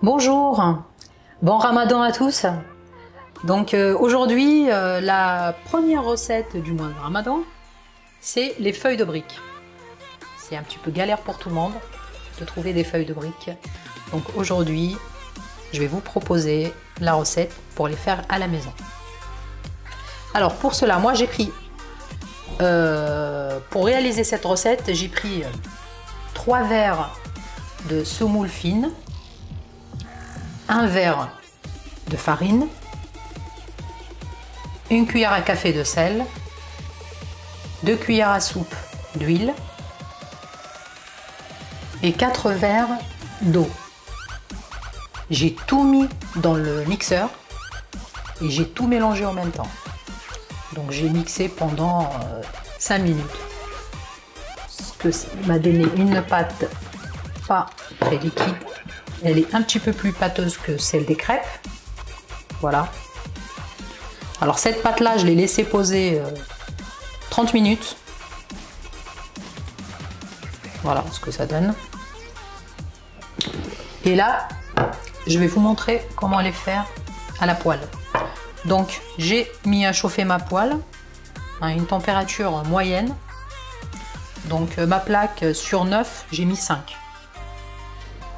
Bonjour, bon Ramadan à tous. Donc aujourd'hui, la première recette du mois de Ramadan, c'est les feuilles de briques. C'est un petit peu galère pour tout le monde de trouver des feuilles de briques. Donc aujourd'hui, je vais vous proposer la recette pour les faire à la maison. Alors pour cela, moi j'ai pris, pour réaliser cette recette, j'ai pris 3 verres de semoule fine, 1 verre de farine, 1 cuillère à café de sel, 2 cuillères à soupe d'huile et 4 verres d'eau. J'ai tout mis dans le mixeur et j'ai tout mélangé en même temps. Donc j'ai mixé pendant 5 minutes. Ce que m'a donné une pâte pas très liquide. Elle est un petit peu plus pâteuse que celle des crêpes. Voilà. Alors cette pâte là, je l'ai laissée poser 30 minutes. Voilà ce que ça donne. Et là, je vais vous montrer comment les faire à la poêle. Donc j'ai mis à chauffer ma poêle à une température moyenne. Donc ma plaque sur 9, j'ai mis 5.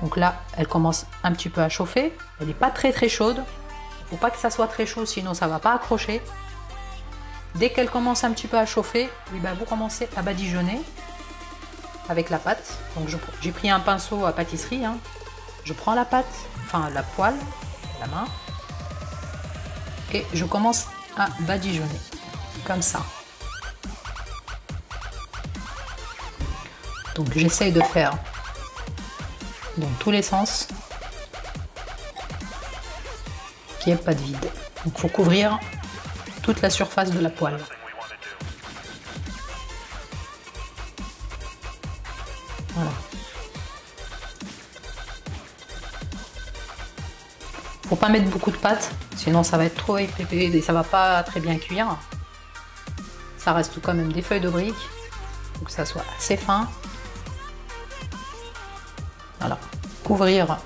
Donc là, elle commence un petit peu à chauffer. Elle n'est pas très chaude. Il ne faut pas que ça soit très chaud, sinon ça ne va pas accrocher. Dès qu'elle commence un petit peu à chauffer, eh ben, vous commencez à badigeonner avec la pâte. Donc j'ai pris un pinceau à pâtisserie. Hein. Je prends la pâte, enfin la poêle, la main, et je commence à badigeonner comme ça. Donc j'essaye de faire dans tous les sens, qu'il n'y ait pas de vide. Donc il faut couvrir toute la surface de la poêle. Voilà. Faut pas mettre beaucoup de pâte, sinon ça va être trop épais et ça va pas très bien cuire. Ça reste quand même des feuilles de briques, faut que ça soit assez fin. Voilà, couvrir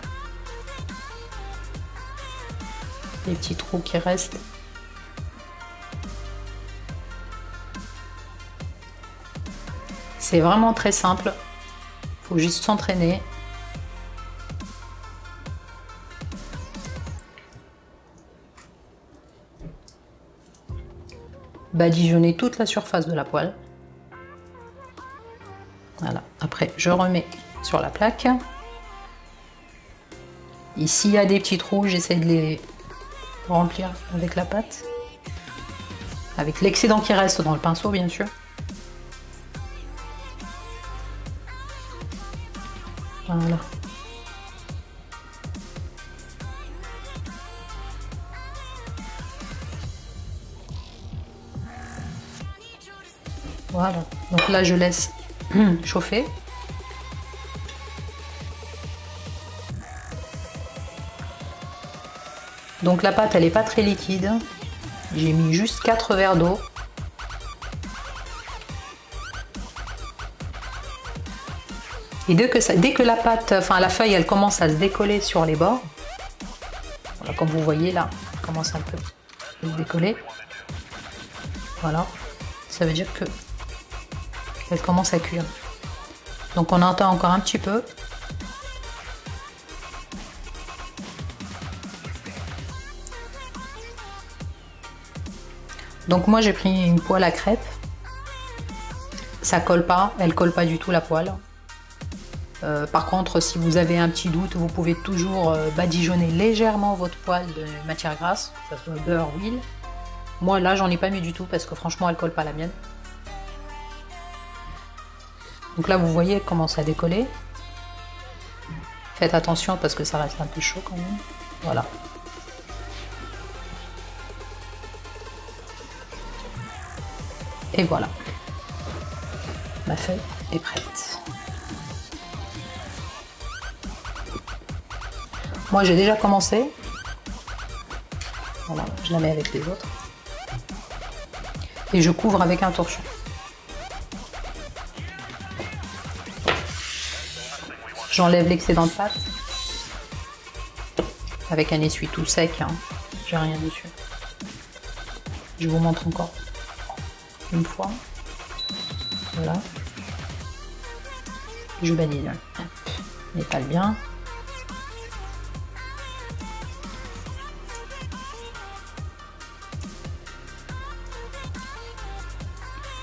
les petits trous qui restent. C'est vraiment très simple, il faut juste s'entraîner. Badigeonner toute la surface de la poêle. Voilà, après je remets sur la plaque. Ici il y a des petits trous, j'essaie de les remplir avec la pâte. Avec l'excédent qui reste dans le pinceau bien sûr. Voilà. Voilà, donc là je laisse chauffer. Donc la pâte elle n'est pas très liquide. J'ai mis juste 4 verres d'eau. Et dès que la pâte, enfin la feuille elle commence à se décoller sur les bords, voilà, comme vous voyez là, elle commence un peu à se décoller. Voilà, ça veut dire que elle commence à cuire. Donc on entend encore un petit peu. Donc moi j'ai pris une poêle à crêpes. Ça colle pas, elle colle pas du tout la poêle. Par contre, si vous avez un petit doute, vous pouvez toujours badigeonner légèrement votre poêle de matière grasse, que ce soit beurre, huile. Moi là j'en ai pas mis du tout parce que franchement elle colle pas à la mienne. Donc là vous voyez elle commence à décoller. Faites attention parce que ça reste un peu chaud quand même. Voilà. Et voilà. Ma feuille est prête. Moi j'ai déjà commencé. Voilà, je la mets avec les autres. Et je couvre avec un torchon. J'enlève l'excédent de pâte. avec un essuie tout sec, hein. J'ai rien dessus. Je vous montre encore une fois. Voilà. Je bannise. On étale bien.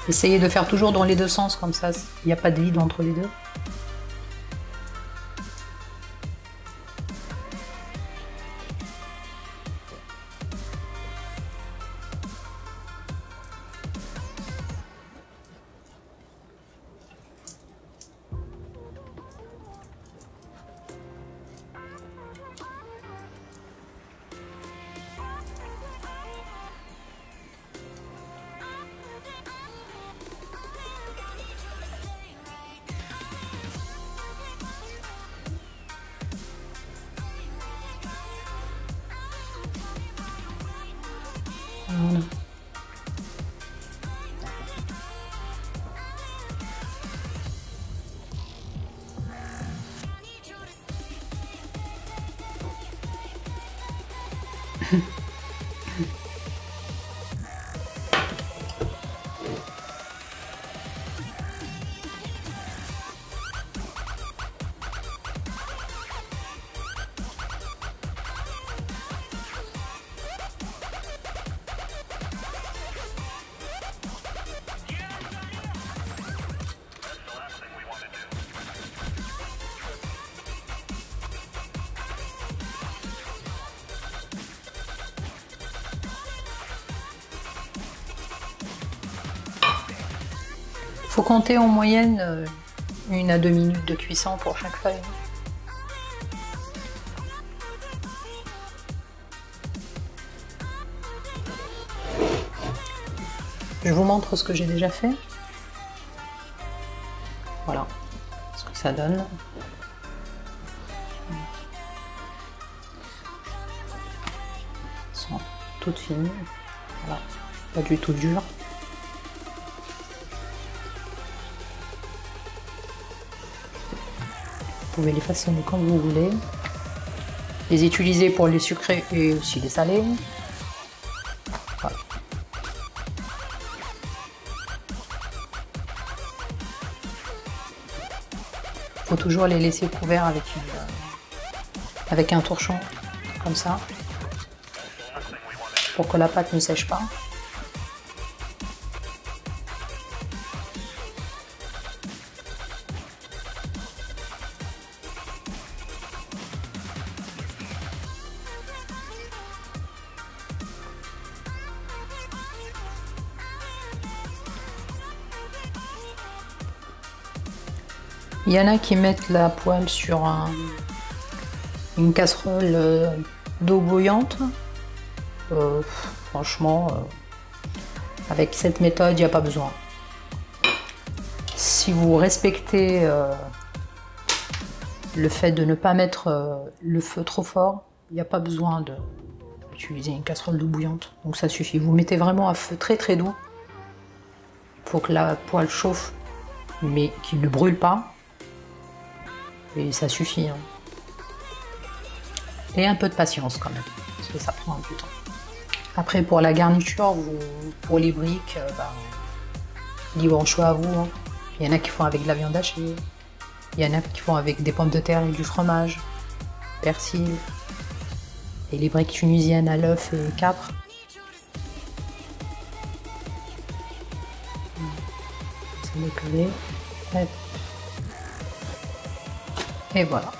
Essayez de faire toujours dans les deux sens, comme ça, il n'y a pas de vide entre les deux. Voilà. Faut compter en moyenne 1 à 2 minutes de cuisson pour chaque feuille. Je vous montre ce que j'ai déjà fait. Voilà ce que ça donne. Elles sont toutes finies. Voilà, pas du tout dur. Vous pouvez les façonner comme vous voulez, les utiliser pour les sucrés et aussi les salés. Voilà. Il faut toujours les laisser couverts avec un torchon, comme ça, pour que la pâte ne sèche pas. Il y en a qui mettent la poêle sur une casserole d'eau bouillante. Franchement, avec cette méthode, il n'y a pas besoin. Si vous respectez le fait de ne pas mettre le feu trop fort, il n'y a pas besoin d'utiliser une casserole d'eau bouillante. Donc ça suffit. Vous mettez vraiment à feu très très doux pour que la poêle chauffe, mais qu'il ne brûle pas. Et ça suffit. Hein. Et un peu de patience quand même, parce que ça prend un peu de temps. Après, pour la garniture, pour les briques, libre choix à vous. Hein. Il y en a qui font avec de la viande hachée. Il y en a qui font avec des pommes de terre et du fromage, persil. Et les briques tunisiennes à l'œuf et capre. C'est décollé. Et voilà.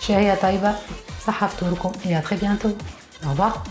شهية طيبة. صحة فطوركم et à très bientôt. Au revoir.